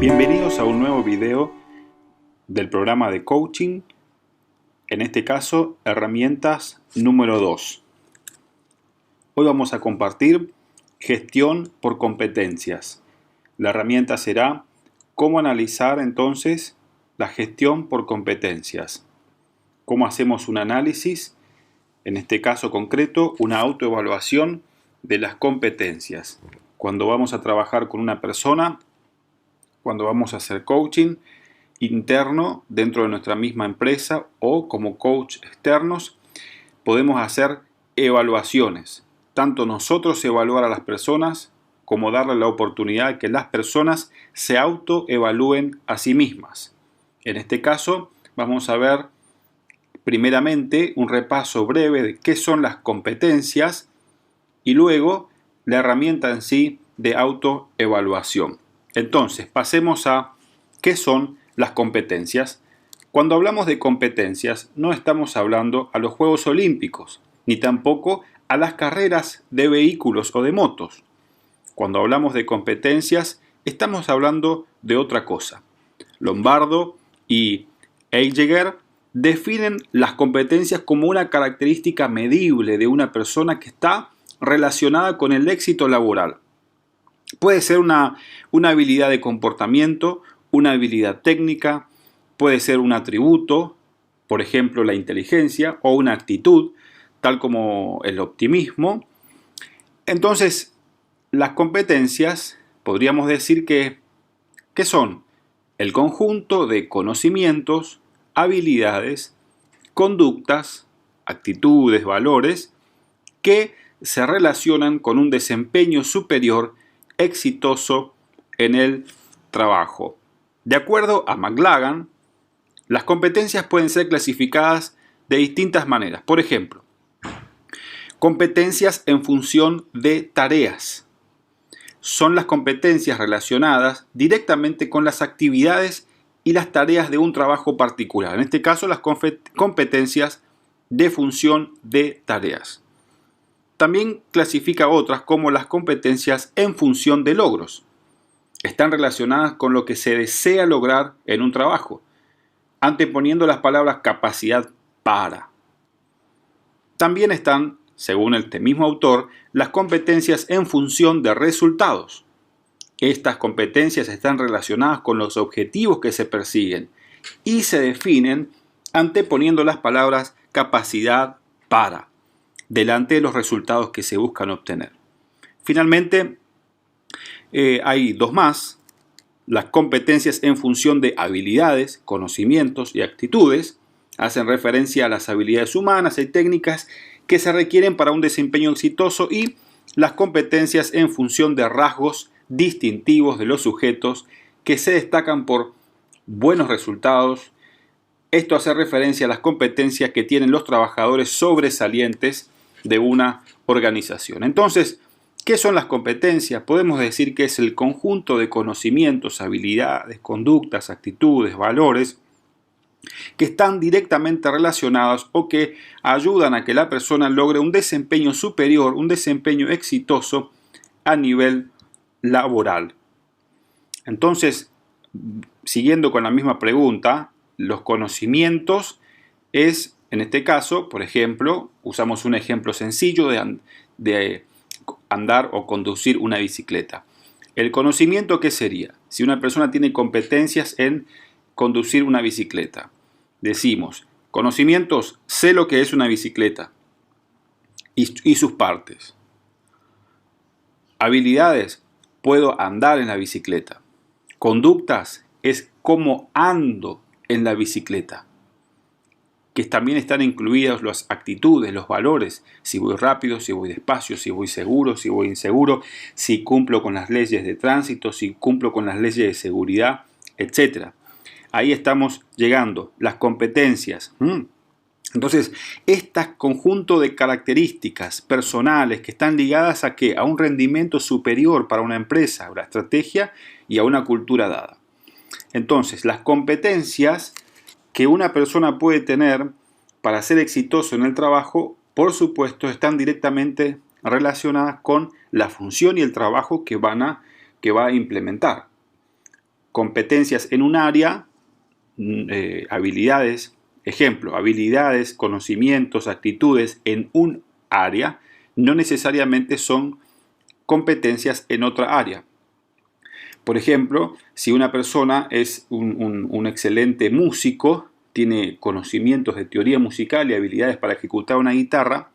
Bienvenidos a un nuevo video del programa de coaching, en este caso herramientas número 2. Hoy vamos a compartir gestión por competencias. La herramienta será cómo analizar entonces la gestión por competencias. Cómo hacemos un análisis, en este caso concreto, una autoevaluación de las competencias. Cuando vamos a trabajar con una persona, cuando vamos a hacer coaching interno dentro de nuestra misma empresa o como coach externos, podemos hacer evaluaciones. Tanto nosotros evaluar a las personas como darle la oportunidad de que las personas se autoevalúen a sí mismas. En este caso vamos a ver primeramente un repaso breve de qué son las competencias y luego la herramienta en sí de autoevaluación. Entonces, pasemos a qué son las competencias. Cuando hablamos de competencias, no estamos hablando a los Juegos Olímpicos, ni tampoco a las carreras de vehículos o de motos. Cuando hablamos de competencias, estamos hablando de otra cosa. Lombardo y Heidegger definen las competencias como una característica medible de una persona que está relacionada con el éxito laboral. Puede ser una habilidad de comportamiento, una habilidad técnica, puede ser un atributo, por ejemplo la inteligencia, o una actitud, tal como el optimismo. Entonces, las competencias podríamos decir que son el conjunto de conocimientos, habilidades, conductas, actitudes, valores, que se relacionan con un desempeño superior exitoso en el trabajo. De acuerdo a McLagan, las competencias pueden ser clasificadas de distintas maneras. Por ejemplo, competencias en función de tareas. Son las competencias relacionadas directamente con las actividades y las tareas de un trabajo particular. En este caso, las competencias de función de tareas. También clasifica otras como las competencias en función de logros. Están relacionadas con lo que se desea lograr en un trabajo, anteponiendo las palabras capacidad para. También están, según este mismo autor, las competencias en función de resultados. Estas competencias están relacionadas con los objetivos que se persiguen y se definen anteponiendo las palabras capacidad para delante de los resultados que se buscan obtener. Finalmente, hay dos más. Las competencias en función de habilidades, conocimientos y actitudes hacen referencia a las habilidades humanas y técnicas que se requieren para un desempeño exitoso, y las competencias en función de rasgos distintivos de los sujetos que se destacan por buenos resultados. Esto hace referencia a las competencias que tienen los trabajadores sobresalientes de una organización. Entonces, ¿qué son las competencias? Podemos decir que es el conjunto de conocimientos, habilidades, conductas, actitudes, valores que están directamente relacionados o que ayudan a que la persona logre un desempeño superior, un desempeño exitoso a nivel laboral. Entonces, siguiendo con la misma pregunta, los conocimientos es, en este caso, por ejemplo, usamos un ejemplo sencillo de andar o conducir una bicicleta. El conocimiento, ¿qué sería? Si una persona tiene competencias en conducir una bicicleta, decimos, conocimientos, sé lo que es una bicicleta y sus partes. Habilidades, puedo andar en la bicicleta. Conductas, es cómo ando en la bicicleta, que también están incluidas las actitudes, los valores, si voy rápido, si voy despacio, si voy seguro, si voy inseguro, si cumplo con las leyes de tránsito, si cumplo con las leyes de seguridad, etc. Ahí estamos llegando, las competencias. Entonces, este conjunto de características personales que están ligadas ¿a qué? A un rendimiento superior para una empresa, a una estrategia y a una cultura dada. Entonces, las competencias que una persona puede tener para ser exitoso en el trabajo, por supuesto, están directamente relacionadas con la función y el trabajo que va a implementar. competencias en un área, habilidades, ejemplo, habilidades, conocimientos, actitudes en un área, no necesariamente son competencias en otra área. Por ejemplo, si una persona es un excelente músico, tiene conocimientos de teoría musical y habilidades para ejecutar una guitarra,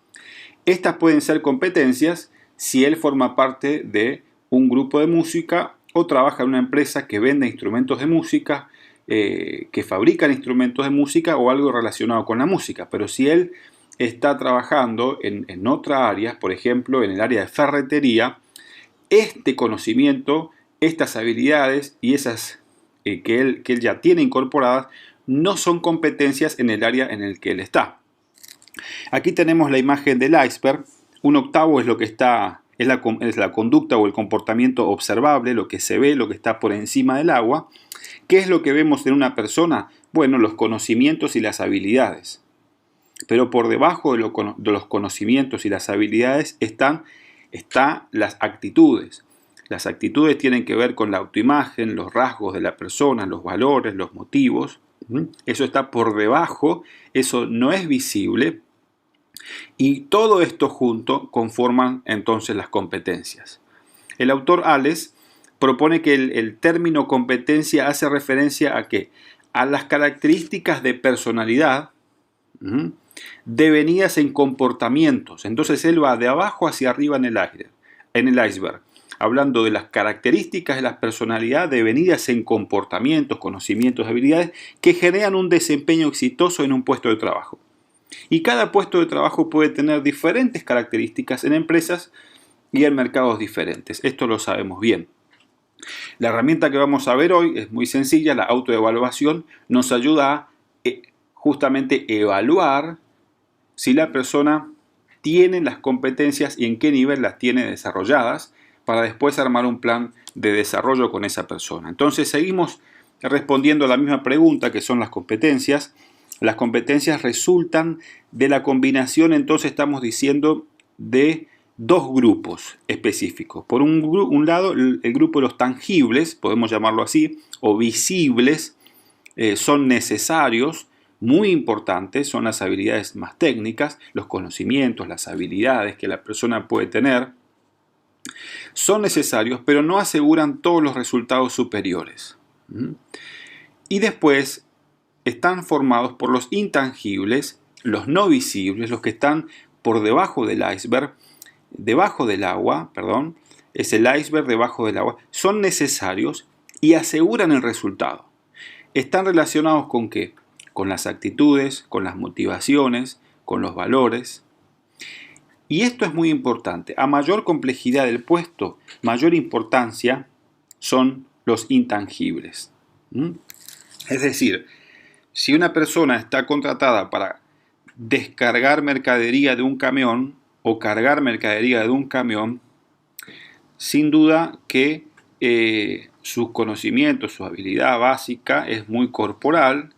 estas pueden ser competencias si él forma parte de un grupo de música o trabaja en una empresa que vende instrumentos de música, que fabrican instrumentos de música o algo relacionado con la música. Pero si él está trabajando en otra área, por ejemplo, en el área de ferretería, este conocimiento, estas habilidades y esas que él ya tiene incorporadas no son competencias en el área en el que él está. Aquí tenemos la imagen del iceberg. Un octavo es lo que está, es la conducta o el comportamiento observable, lo que se ve, lo que está por encima del agua. ¿Qué es lo que vemos en una persona? Bueno, los conocimientos y las habilidades. Pero por debajo de los conocimientos y las habilidades están las actitudes. Las actitudes tienen que ver con la autoimagen, los rasgos de la persona, los valores, los motivos. Eso está por debajo, eso no es visible. Y todo esto junto conforman entonces las competencias. El autor Allais propone que el término competencia hace referencia a ¿qué? A las características de personalidad devenidas en comportamientos. Entonces él va de abajo hacia arriba en el iceberg, hablando de las características de la personalidad devenidas en comportamientos, conocimientos, habilidades que generan un desempeño exitoso en un puesto de trabajo. Y cada puesto de trabajo puede tener diferentes características en empresas y en mercados diferentes. Esto lo sabemos bien. La herramienta que vamos a ver hoy es muy sencilla. La autoevaluación nos ayuda a justamente evaluar si la persona tiene las competencias y en qué nivel las tiene desarrolladas para después armar un plan de desarrollo con esa persona. Entonces seguimos respondiendo a la misma pregunta, que son las competencias. Las competencias resultan de la combinación, entonces estamos diciendo, de dos grupos específicos. Por un lado, el grupo de los tangibles, podemos llamarlo así, o visibles, son necesarios, muy importantes, son las habilidades más técnicas, los conocimientos, las habilidades que la persona puede tener. Son necesarios, pero no aseguran todos los resultados superiores. Y después están formados por los intangibles, los no visibles, los que están por debajo del iceberg, debajo del agua, perdón, es el iceberg debajo del agua, son necesarios y aseguran el resultado. ¿Están relacionados con qué? Con las actitudes, con las motivaciones, con los valores. Y esto es muy importante. A mayor complejidad del puesto, mayor importancia son los intangibles. Es decir, si una persona está contratada para descargar mercadería de un camión o cargar mercadería de un camión, sin duda que sus conocimientos, su habilidad básica es muy corporal,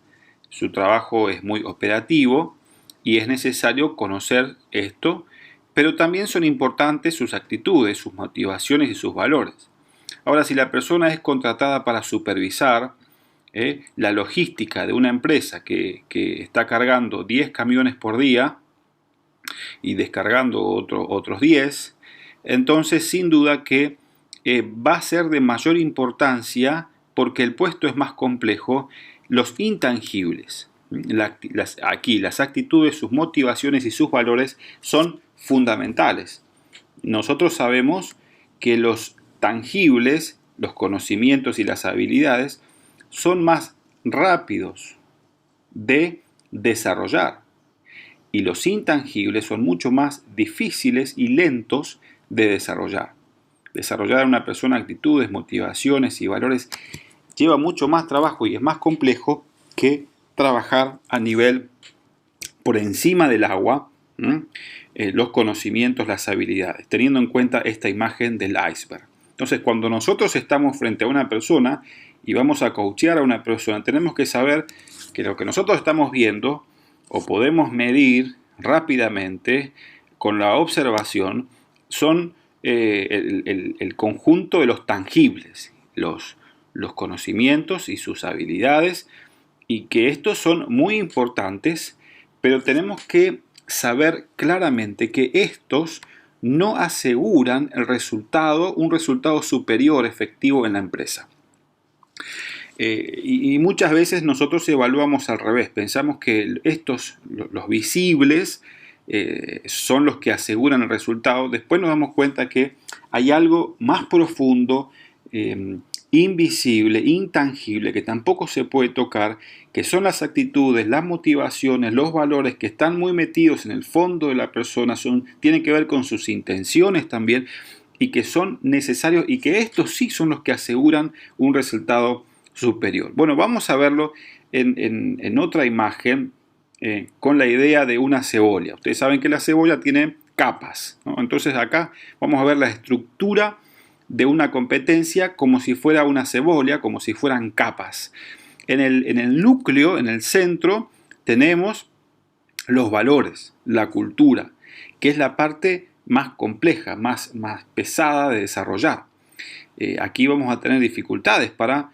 su trabajo es muy operativo y es necesario conocer esto, pero también son importantes sus actitudes, sus motivaciones y sus valores. Ahora, si la persona es contratada para supervisar la logística de una empresa que está cargando 10 camiones por día y descargando otros 10, entonces sin duda que va a ser de mayor importancia, porque el puesto es más complejo, los intangibles. Aquí las actitudes, sus motivaciones y sus valores son fundamentales. Nosotros sabemos que los tangibles, los conocimientos y las habilidades, son más rápidos de desarrollar. Y los intangibles son mucho más difíciles y lentos de desarrollar. Desarrollar en una persona actitudes, motivaciones y valores lleva mucho más trabajo y es más complejo que trabajar a nivel por encima del agua, los conocimientos, las habilidades, teniendo en cuenta esta imagen del iceberg. Entonces, cuando nosotros estamos frente a una persona y vamos a coachear a una persona, tenemos que saber que lo que nosotros estamos viendo o podemos medir rápidamente con la observación son el conjunto de los tangibles, los los conocimientos y sus habilidades, y que estos son muy importantes, pero tenemos que saber claramente que estos no aseguran un resultado superior efectivo en la empresa. Y muchas veces nosotros evaluamos al revés, pensamos que los visibles, son los que aseguran el resultado. Después nos damos cuenta que hay algo más profundo, invisible, intangible, que tampoco se puede tocar, que son las actitudes, las motivaciones, los valores que están muy metidos en el fondo de la persona, tienen que ver con sus intenciones también, y que son necesarios, y que estos sí son los que aseguran un resultado superior. Bueno, vamos a verlo en otra imagen, con la idea de una cebolla. Ustedes saben que la cebolla tiene capas, ¿no? Entonces acá vamos a ver la estructura de una competencia como si fuera una cebolla, como si fueran capas. En el núcleo, en el centro, tenemos los valores, la cultura, que es la parte más compleja, más pesada de desarrollar. Aquí vamos a tener dificultades para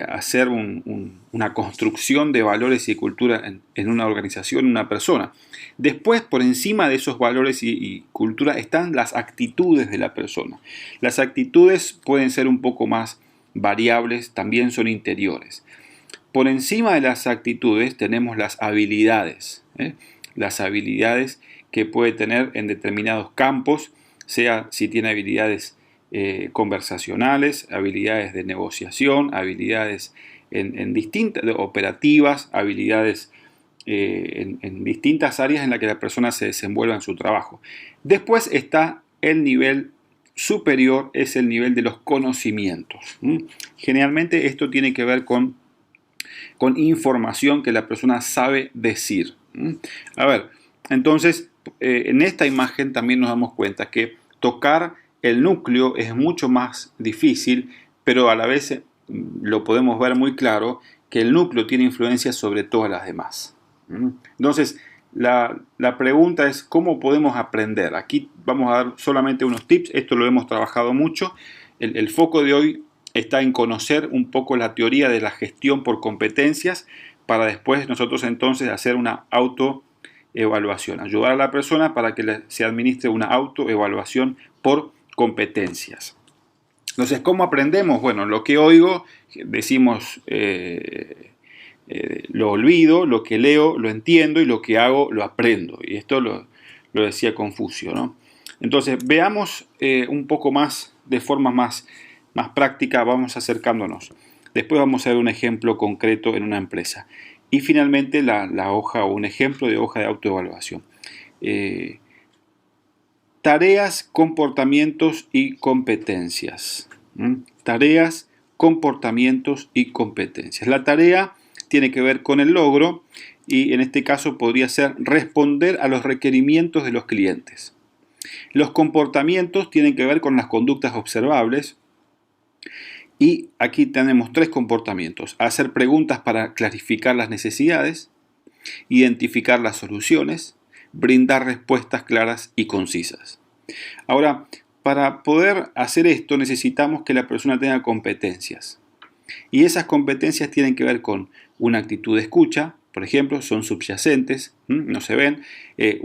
hacer una construcción de valores y cultura en una organización, en una persona. Después, por encima de esos valores y cultura, están las actitudes de la persona. Las actitudes pueden ser un poco más variables, también son interiores. Por encima de las actitudes tenemos las habilidades, las habilidades que puede tener en determinados campos, sea si tiene habilidades conversacionales, habilidades de negociación, habilidades en distintas operativas, habilidades en distintas áreas en las que la persona se desenvuelva en su trabajo. Después está el nivel superior, es el nivel de los conocimientos. Generalmente esto tiene que ver con información que la persona sabe decir. A ver, entonces en esta imagen también nos damos cuenta que tocar el núcleo es mucho más difícil, pero a la vez lo podemos ver muy claro que el núcleo tiene influencia sobre todas las demás. Entonces, la pregunta es ¿cómo podemos aprender? Aquí vamos a dar solamente unos tips, esto lo hemos trabajado mucho. El foco de hoy está en conocer un poco la teoría de la gestión por competencias, para después nosotros entonces hacer una autoevaluación, ayudar a la persona para que se administre una autoevaluación por competencias. Entonces, ¿cómo aprendemos? Bueno, lo que oigo, decimos, lo olvido, lo que leo lo entiendo y lo que hago lo aprendo. Y esto lo decía Confucio, ¿no? Entonces, veamos un poco más, de forma más práctica, vamos acercándonos. Después vamos a ver un ejemplo concreto en una empresa. Y finalmente la hoja o un ejemplo de hoja de autoevaluación. Tareas, comportamientos y competencias. Tareas, comportamientos y competencias. La tarea tiene que ver con el logro y en este caso podría ser responder a los requerimientos de los clientes. Los comportamientos tienen que ver con las conductas observables y aquí tenemos 3 comportamientos. Hacer preguntas para clarificar las necesidades, identificar las soluciones, brindar respuestas claras y concisas. Ahora, para poder hacer esto necesitamos que la persona tenga competencias. Y esas competencias tienen que ver con una actitud de escucha, por ejemplo, son subyacentes, no se ven,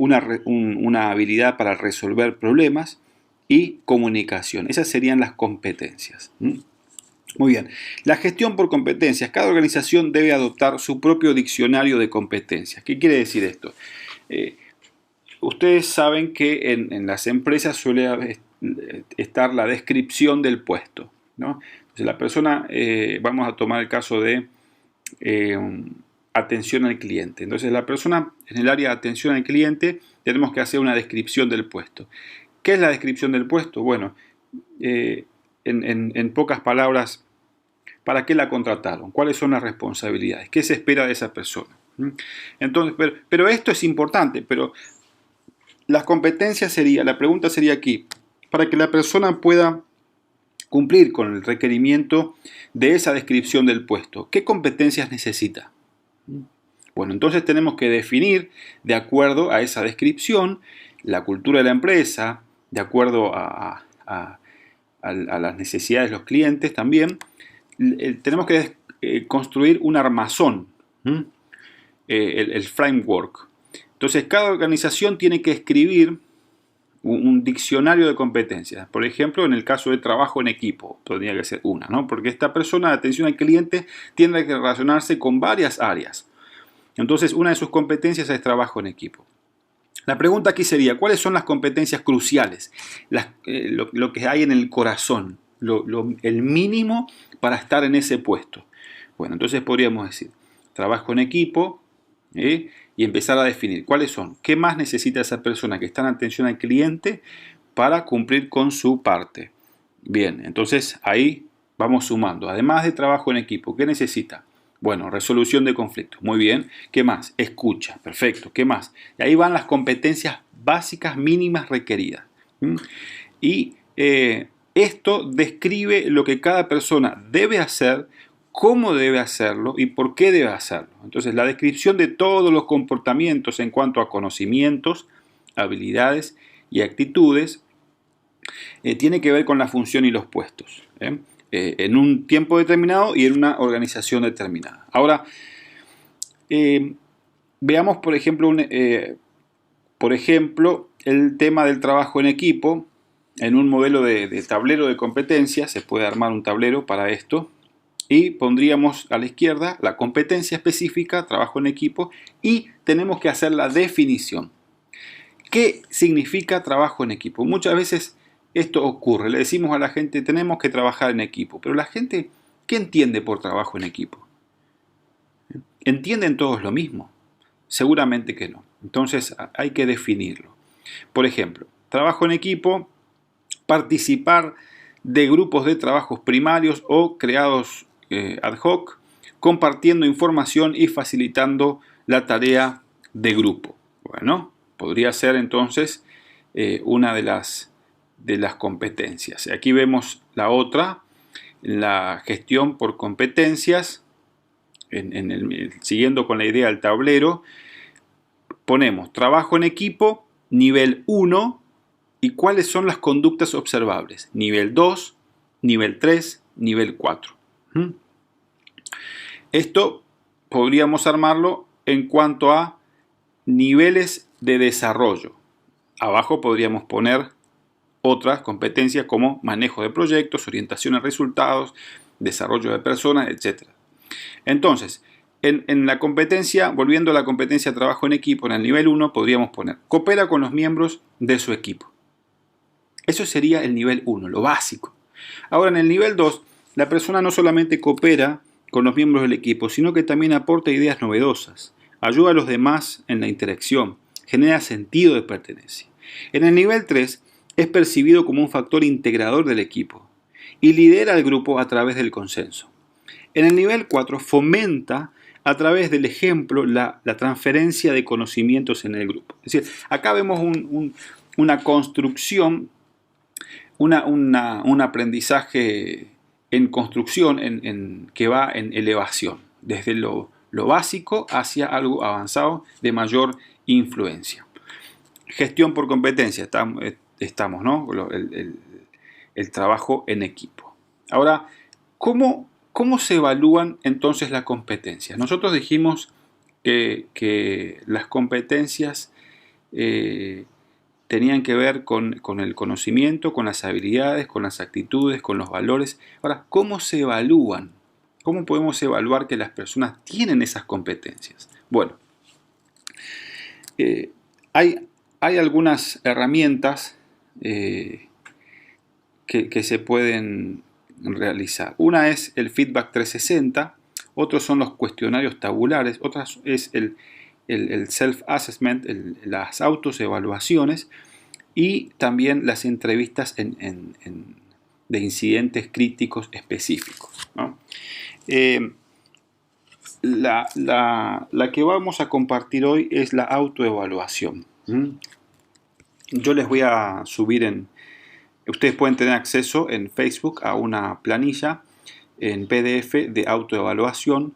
una habilidad para resolver problemas y comunicación. Esas serían las competencias. Muy bien, la gestión por competencias. Cada organización debe adoptar su propio diccionario de competencias. ¿Qué quiere decir esto? Ustedes saben que en las empresas suele estar la descripción del puesto, ¿no? Entonces la persona, vamos a tomar el caso de atención al cliente. Entonces la persona en el área de atención al cliente tenemos que hacer una descripción del puesto. ¿Qué es la descripción del puesto? Bueno, en pocas palabras, ¿para qué la contrataron? ¿Cuáles son las responsabilidades? ¿Qué se espera de esa persona? Entonces, pero esto es importante, pero las competencias la pregunta sería aquí, para que la persona pueda cumplir con el requerimiento de esa descripción del puesto, ¿qué competencias necesita? Bueno, entonces tenemos que definir, de acuerdo a esa descripción, la cultura de la empresa, de acuerdo a las necesidades de los clientes también, tenemos que construir un armazón, el framework. Entonces, cada organización tiene que escribir un diccionario de competencias. Por ejemplo, en el caso de trabajo en equipo, tendría que ser una, ¿no? Porque esta persona de atención al cliente tiene que relacionarse con varias áreas. Entonces, una de sus competencias es trabajo en equipo. La pregunta aquí sería, ¿cuáles son las competencias cruciales? Lo que hay en el corazón, el mínimo para estar en ese puesto. Bueno, entonces podríamos decir, trabajo en equipo, y empezar a definir cuáles son, qué más necesita esa persona que está en atención al cliente para cumplir con su parte. Bien, entonces ahí vamos sumando. Además de trabajo en equipo, ¿qué necesita? Bueno, resolución de conflictos. Muy bien. ¿Qué más? Escucha. Perfecto. ¿Qué más? Y ahí van las competencias básicas mínimas requeridas. Y esto describe lo que cada persona debe hacer, cómo debe hacerlo y por qué debe hacerlo. Entonces, la descripción de todos los comportamientos en cuanto a conocimientos, habilidades y actitudes tiene que ver con la función y los puestos, en un tiempo determinado y en una organización determinada. Ahora, veamos, por ejemplo, el tema del trabajo en equipo. En un modelo de tablero de competencias se puede armar un tablero para esto y pondríamos a la izquierda la competencia específica, trabajo en equipo, y tenemos que hacer la definición. ¿Qué significa trabajo en equipo? Muchas veces esto ocurre, le decimos a la gente tenemos que trabajar en equipo, pero la gente, ¿qué entiende por trabajo en equipo? ¿Entienden todos lo mismo? Seguramente que no. Entonces hay que definirlo. Por ejemplo, trabajo en equipo, participar de grupos de trabajos primarios o creados ad hoc, compartiendo información y facilitando la tarea de grupo. Bueno, podría ser entonces una de las competencias. Aquí vemos la otra, la gestión por competencias. Siguiendo con la idea del tablero, ponemos trabajo en equipo, nivel 1, y cuáles son las conductas observables. Nivel 2, nivel 3, nivel 4. Esto podríamos armarlo en cuanto a niveles de desarrollo. Abajo podríamos poner otras competencias como manejo de proyectos, orientación a resultados, desarrollo de personas, etc. Entonces, en la competencia, volviendo a la competencia trabajo en equipo, en el nivel 1 podríamos poner coopera con los miembros de su equipo. Eso sería el nivel 1, lo básico. Ahora, en el nivel 2, la persona no solamente coopera con los miembros del equipo, sino que también aporta ideas novedosas, ayuda a los demás en la interacción, genera sentido de pertenencia. En el nivel 3, es percibido como un factor integrador del equipo y lidera al grupo a través del consenso. En el nivel 4, fomenta a través del ejemplo la transferencia de conocimientos en el grupo. Es decir, acá vemos una construcción, un aprendizaje en construcción que va en elevación, desde lo básico hacia algo avanzado de mayor influencia. Gestión por competencia, estamos, ¿no? El trabajo en equipo. Ahora, ¿cómo se evalúan entonces las competencias? Nosotros dijimos que las competencias tenían que ver con el conocimiento, con las habilidades, con las actitudes, con los valores. Ahora, ¿cómo se evalúan? ¿Cómo podemos evaluar que las personas tienen esas competencias? Bueno, hay algunas herramientas que se pueden realizar. Una es el feedback 360, otros son los cuestionarios tabulares, otras es el self-assessment, las autoevaluaciones, y también las entrevistas de incidentes críticos específicos, ¿no? La que vamos a compartir hoy es la autoevaluación. Yo les voy a subir ustedes pueden tener acceso en Facebook a una planilla en PDF de autoevaluación.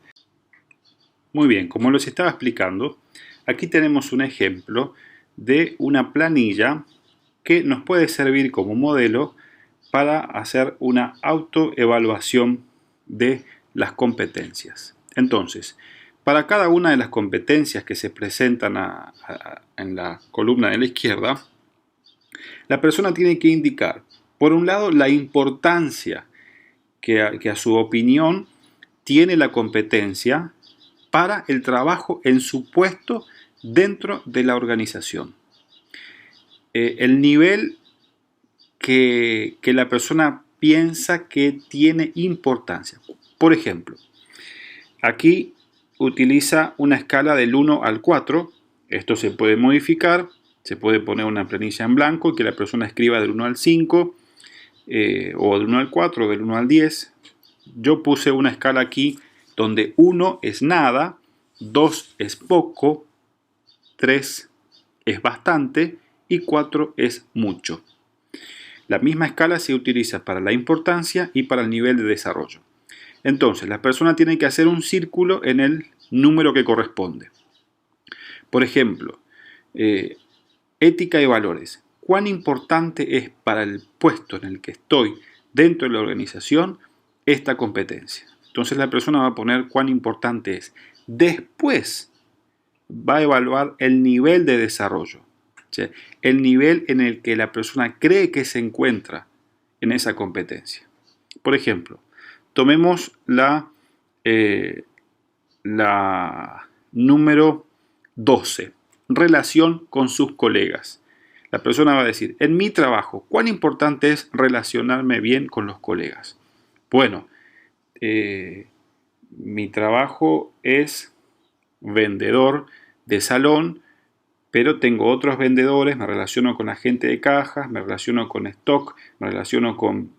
Muy bien, como les estaba explicando, aquí tenemos un ejemplo de una planilla que nos puede servir como modelo para hacer una autoevaluación de las competencias. Entonces, para cada una de las competencias que se presentan en la columna de la izquierda, la persona tiene que indicar, por un lado, la importancia que a su opinión tiene la competencia para el trabajo en su puesto dentro de la organización. El nivel que la persona piensa que tiene importancia. Por ejemplo, aquí utiliza una escala del 1 al 4. Esto se puede modificar, se puede poner una planilla en blanco y que la persona escriba del 1 al 5, o del 1 al 4, o del 1 al 10. Yo puse una escala aquí donde 1 es nada, 2 es poco, 3 es bastante y 4 es mucho. La misma escala se utiliza para la importancia y para el nivel de desarrollo. Entonces, la persona tiene que hacer un círculo en el número que corresponde. Por ejemplo, ética y valores. ¿Cuán importante es para el puesto en el que estoy dentro de la organización esta competencia? Entonces la persona va a poner cuán importante es. Después va a evaluar el nivel de desarrollo, o sea, el nivel en el que la persona cree que se encuentra en esa competencia. Por ejemplo, tomemos la número 12, relación con sus colegas. La persona va a decir, en mi trabajo, ¿cuán importante es relacionarme bien con los colegas? Bueno, mi trabajo es vendedor de salón, pero tengo otros vendedores, me relaciono con la gente de cajas, me relaciono con stock, me relaciono con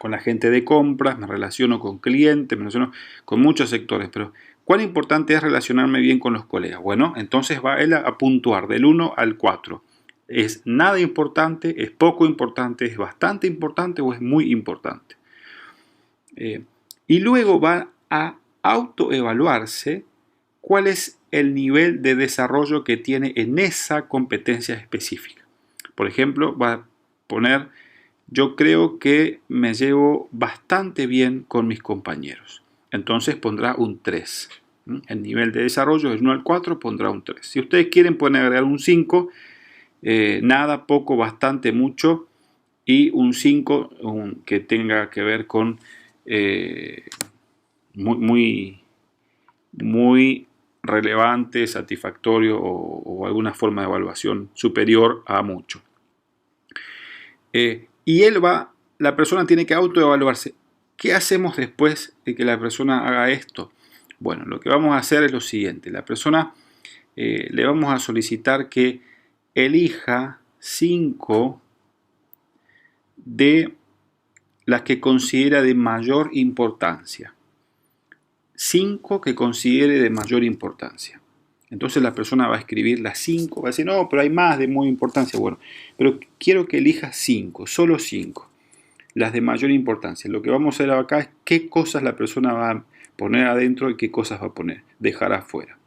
la gente de compras, me relaciono con clientes, me relaciono con muchos sectores, pero ¿cuán importante es relacionarme bien con los colegas? Bueno, entonces va él a puntuar del 1 al 4. ¿Es nada importante, es poco importante, es bastante importante o es muy importante? Y luego va a autoevaluarse cuál es el nivel de desarrollo que tiene en esa competencia específica. Por ejemplo, va a poner, yo creo que me llevo bastante bien con mis compañeros. Entonces pondrá un 3. El nivel de desarrollo del 1 al 4 pondrá un 3. Si ustedes quieren pueden agregar un 5, nada, poco, bastante, mucho, y un 5 que tenga que ver con muy relevante, satisfactorio o alguna forma de evaluación superior a mucho. Y la persona tiene que autoevaluarse. ¿Qué hacemos después de que la persona haga esto? Bueno, lo que vamos a hacer es lo siguiente. La persona le vamos a solicitar que elija 5 de las que considera de mayor importancia. 5 que considere de mayor importancia. Entonces la persona va a escribir las 5, va a decir, no, pero hay más de muy importancia. Bueno, pero quiero que elijas 5, solo 5, las de mayor importancia. Lo que vamos a hacer acá es qué cosas la persona va a poner adentro y qué cosas va a dejar afuera.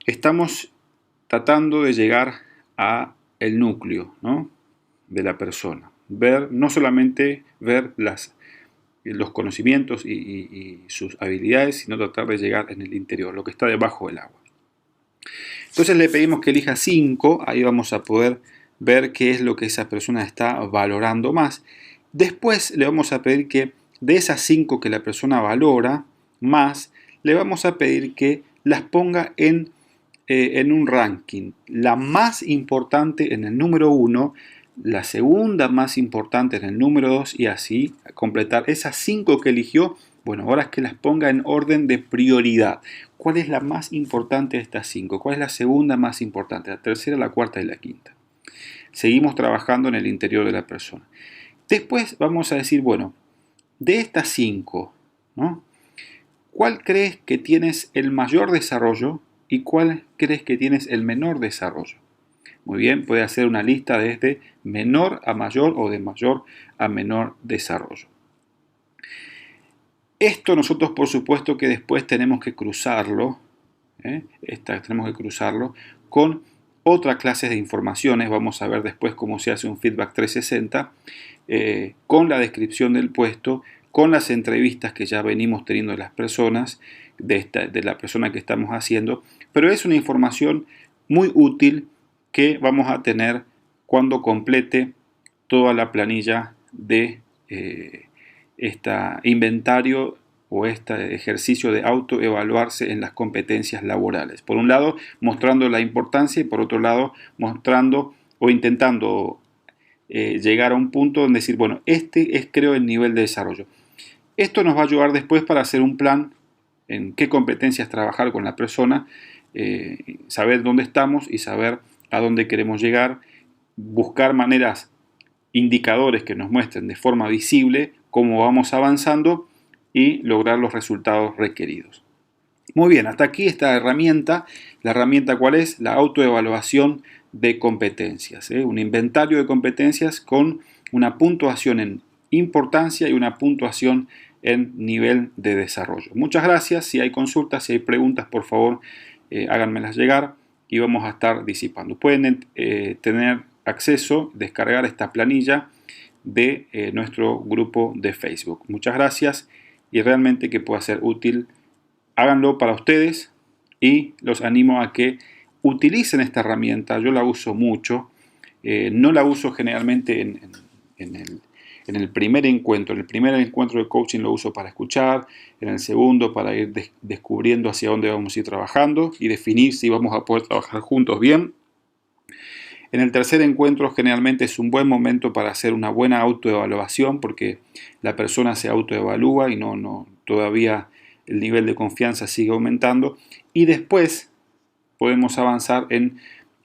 Estamos tratando de llegar a el núcleo, ¿no?, de la persona. No solamente ver los conocimientos y sus habilidades, sino tratar de llegar en el interior, lo que está debajo del agua. Entonces le pedimos que elija 5, ahí vamos a poder ver qué es lo que esa persona está valorando más. Después le vamos a pedir que de esas 5 que la persona valora más, le vamos a pedir que las ponga en un ranking. La más importante en el número 1, la segunda más importante en el número 2 y así completar esas 5 que eligió. Bueno, ahora es que las ponga en orden de prioridad. ¿Cuál es la más importante de estas 5? ¿Cuál es la segunda más importante? La tercera, la cuarta y la quinta. Seguimos trabajando en el interior de la persona. Después vamos a decir, bueno, de estas 5, ¿no?, ¿cuál crees que tienes el mayor desarrollo y cuál crees que tienes el menor desarrollo? Muy bien, puede hacer una lista desde menor a mayor o de mayor a menor desarrollo. Esto nosotros por supuesto que después tenemos que cruzarlo, con otras clases de informaciones. Vamos a ver después cómo se hace un feedback 360, con la descripción del puesto, con las entrevistas que ya venimos teniendo de las personas, de la persona que estamos haciendo, pero es una información muy útil que vamos a tener cuando complete toda la planilla de este inventario o este ejercicio de autoevaluarse en las competencias laborales. Por un lado, mostrando la importancia y por otro lado, mostrando o intentando llegar a un punto donde decir, bueno, este es creo el nivel de desarrollo. Esto nos va a ayudar después para hacer un plan en qué competencias trabajar con la persona, saber dónde estamos y saber a dónde queremos llegar, buscar maneras, indicadores que nos muestren de forma visible cómo vamos avanzando y lograr los resultados requeridos. Muy bien, hasta aquí esta herramienta. ¿La herramienta cuál es? La autoevaluación de competencias. Un inventario de competencias con una puntuación en importancia y una puntuación en nivel de desarrollo. Muchas gracias. Si hay consultas, si hay preguntas, por favor, háganmelas llegar y vamos a estar disipando. Pueden tener acceso, descargar esta planilla de nuestro grupo de Facebook. Muchas gracias y realmente que pueda ser útil. Háganlo para ustedes y los animo a que utilicen esta herramienta. Yo la uso mucho. No la uso generalmente en el primer encuentro. En el primer encuentro de coaching lo uso para escuchar. En el segundo para ir descubriendo hacia dónde vamos a ir trabajando y definir si vamos a poder trabajar juntos bien. En el tercer encuentro generalmente es un buen momento para hacer una buena autoevaluación porque la persona se autoevalúa y todavía el nivel de confianza sigue aumentando. Y después podemos avanzar en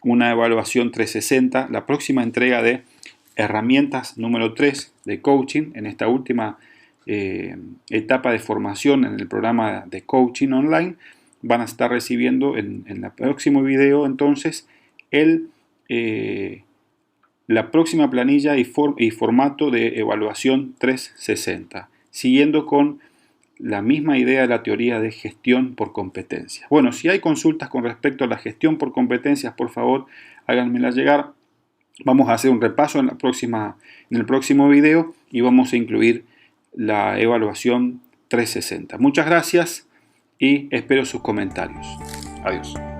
una evaluación 360, la próxima entrega de herramientas número 3 de coaching, en esta última etapa de formación en el programa de coaching online. Van a estar recibiendo en el próximo video entonces la próxima planilla y formato de evaluación 360, siguiendo con la misma idea de la teoría de gestión por competencias. Bueno, si hay consultas con respecto a la gestión por competencias, por favor, háganmelas llegar. Vamos a hacer un repaso en el próximo video y vamos a incluir la evaluación 360. Muchas gracias y espero sus comentarios. Adiós.